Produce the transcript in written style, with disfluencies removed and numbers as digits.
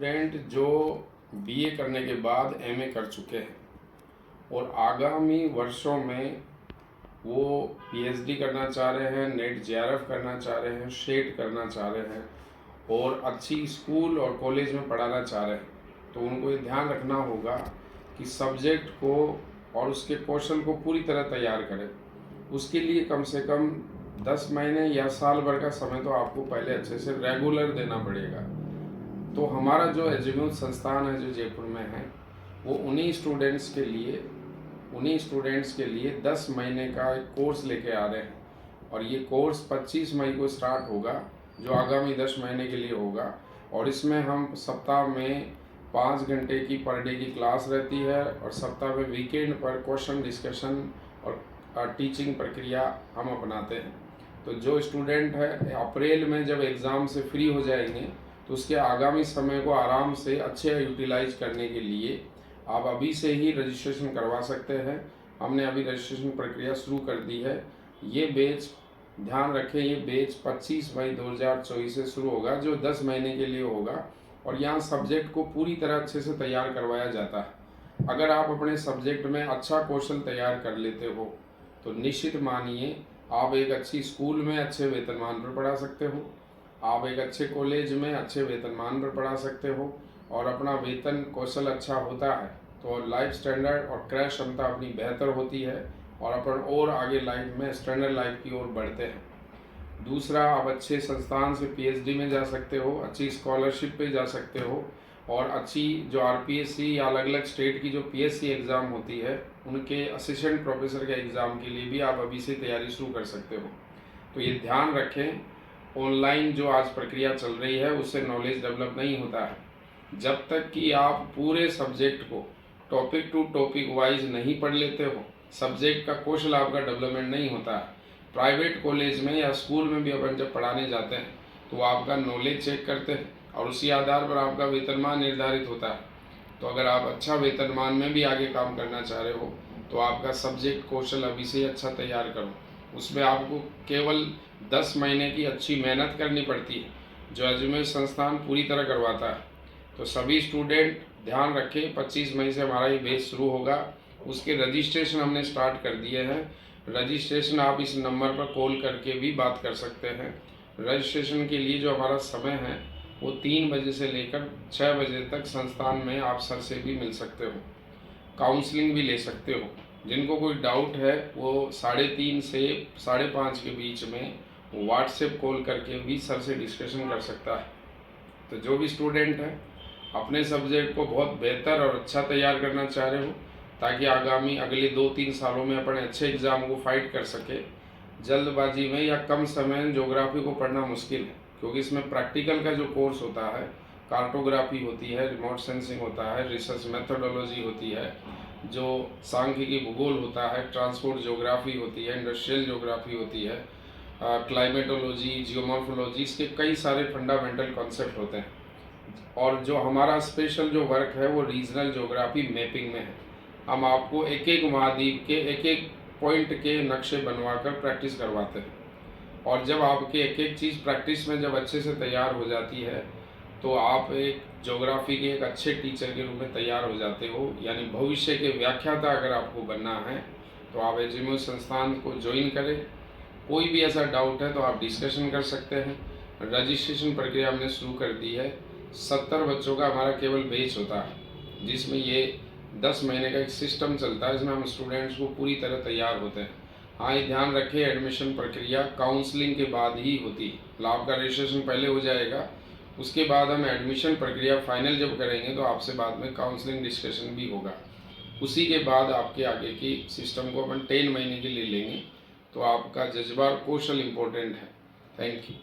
Student जो BA करने के बाद एमए कर चुके हैं और आगामी वर्षों में वो पीएचडी करना चाह रहे हैं, नेट जेआरएफ करना चाह रहे हैं, शेट करना चाह रहे हैं और अच्छी स्कूल और कॉलेज में पढ़ाना चाह रहे हैं, तो उनको ये ध्यान रखना होगा कि सब्जेक्ट को और उसके कौशल को पूरी तरह तैयार करें। उसके लिए कम से कम 10 महीने या साल भर का समय तो आपको पहले अच्छे से रेगुलर देना पड़ेगा। तो हमारा जो एजुम्यूज संस्थान है जो जयपुर में है, वो उन्हीं स्टूडेंट्स के लिए 10 महीने का एक कोर्स लेके आ रहे हैं और ये कोर्स 25 मई को स्टार्ट होगा, जो आगामी 10 महीने के लिए होगा। और इसमें हम सप्ताह में 5 घंटे की पर डे की क्लास रहती है और सप्ताह में वीकेंड पर क्वेश्चन डिस्कशन और टीचिंग प्रक्रिया हम अपनाते हैं। तो जो स्टूडेंट है अप्रैल में जब एग्ज़ाम से फ्री हो जाएंगे तो उसके आगामी समय को आराम से अच्छे यूटिलाइज करने के लिए आप अभी से ही रजिस्ट्रेशन करवा सकते हैं। हमने अभी रजिस्ट्रेशन प्रक्रिया शुरू कर दी है। ये बैच, ध्यान रखें, ये बैच 25 मई 2024 से शुरू होगा, जो 10 महीने के लिए होगा और यहाँ सब्जेक्ट को पूरी तरह अच्छे से तैयार करवाया जाता है। अगर आप अपने सब्जेक्ट में अच्छा कौशल तैयार कर लेते हो तो निश्चित मानिए आप एक अच्छी स्कूल में अच्छे वेतनमान पर पढ़ा सकते हो, आप एक अच्छे कॉलेज में अच्छे वेतनमान पर पढ़ा सकते हो और अपना वेतन कौशल अच्छा होता है तो लाइफ स्टैंडर्ड और क्रय क्षमता अपनी बेहतर होती है और अपन और आगे लाइफ में स्टैंडर्ड लाइफ की ओर बढ़ते हैं। दूसरा, आप अच्छे संस्थान से पीएचडी में जा सकते हो, अच्छी स्कॉलरशिप पे जा सकते हो और अच्छी जो आरपीएससी या अलग अलग स्टेट की जो पीएससी एग्ज़ाम होती है उनके असिस्टेंट प्रोफेसर के एग्ज़ाम के लिए भी आप अभी से तैयारी शुरू कर सकते हो। तो ये ध्यान रखें, ऑनलाइन जो आज प्रक्रिया चल रही है उससे नॉलेज डेवलप नहीं होता है। जब तक कि आप पूरे सब्जेक्ट को टॉपिक टू टॉपिक वाइज नहीं पढ़ लेते हो, सब्जेक्ट का कौशल आपका डेवलपमेंट नहीं होता है। प्राइवेट कॉलेज में या स्कूल में भी अपन जब पढ़ाने जाते हैं तो आपका नॉलेज चेक करते हैं और उसी आधार पर आपका वेतनमान निर्धारित होता है। तो अगर आप अच्छा वेतनमान में भी आगे काम करना चाह रहे हो तो आपका सब्जेक्ट कौशल अभी से अच्छा तैयार करो। उसमें आपको केवल 10 महीने की अच्छी मेहनत करनी पड़ती है जो एजुम्यूज संस्थान पूरी तरह करवाता है। तो सभी स्टूडेंट ध्यान रखें, 25 मई से हमारा ये बैच शुरू होगा। उसके रजिस्ट्रेशन हमने स्टार्ट कर दिए हैं। रजिस्ट्रेशन आप इस नंबर पर कॉल करके भी बात कर सकते हैं। रजिस्ट्रेशन के लिए जो हमारा समय है वो 3 बजे से लेकर 6 बजे तक संस्थान में आप सर से भी मिल सकते हो, काउंसलिंग भी ले सकते हो। जिनको कोई डाउट है वो 3:30 से 5:30 के बीच में व्हाट्सएप कॉल करके भी सर से डिस्कशन कर सकता है। तो जो भी स्टूडेंट है अपने सब्जेक्ट को बहुत बेहतर और अच्छा तैयार करना चाह रहे हो ताकि आगामी अगले 2-3 सालों में अपने अच्छे एग्ज़ाम को फाइट कर सके, जल्दबाजी में या कम समय में ज्योग्राफी को पढ़ना मुश्किल है क्योंकि इसमें प्रैक्टिकल का जो कोर्स होता है, कार्टोग्राफी होती है, रिमोट सेंसिंग होता है, रिसर्च मेथोडोलॉजी होती है, जो सांख्यिकी भूगोल होता है, ट्रांसपोर्ट ज्योग्राफी होती है, इंडस्ट्रियल ज्योग्राफी होती है, क्लाइमेटोलॉजी, जियोमॉर्फोलॉजी, इसके कई सारे फंडामेंटल कॉन्सेप्ट होते हैं। और जो हमारा स्पेशल जो वर्क है वो रीजनल ज्योग्राफी मैपिंग में है। हम आपको एक एक महाद्वीप के एक एक पॉइंट के नक्शे बनवाकर प्रैक्टिस करवाते हैं और जब आपके एक एक चीज़ प्रैक्टिस में जब अच्छे से तैयार हो जाती है तो आप एक ज्योग्राफी के एक अच्छे टीचर के रूप में तैयार हो जाते हो। यानी भविष्य के व्याख्याता अगर आपको बनना है तो आप एजुम्यूज संस्थान को ज्वाइन करें। कोई भी ऐसा डाउट है तो आप डिस्कशन कर सकते हैं। रजिस्ट्रेशन प्रक्रिया हमने शुरू कर दी है। 70 बच्चों का हमारा केवल बैच होता है जिसमें ये 10 महीने का एक सिस्टम चलता है, इसमें हम स्टूडेंट्स को पूरी तरह तैयार होते हैं। हाँ, ये ध्यान रखें, एडमिशन प्रक्रिया काउंसलिंग के बाद ही होती है। मतलब आपका रजिस्ट्रेशन पहले हो जाएगा, उसके बाद हम एडमिशन प्रक्रिया फाइनल जब करेंगे तो आपसे बाद में काउंसलिंग डिस्कशन भी होगा। उसी के बाद आपके आगे की सिस्टम को अपन 10 महीने के लिए लेंगे। तो आपका जज्बा और कौशल इम्पोर्टेंट है। Thank you.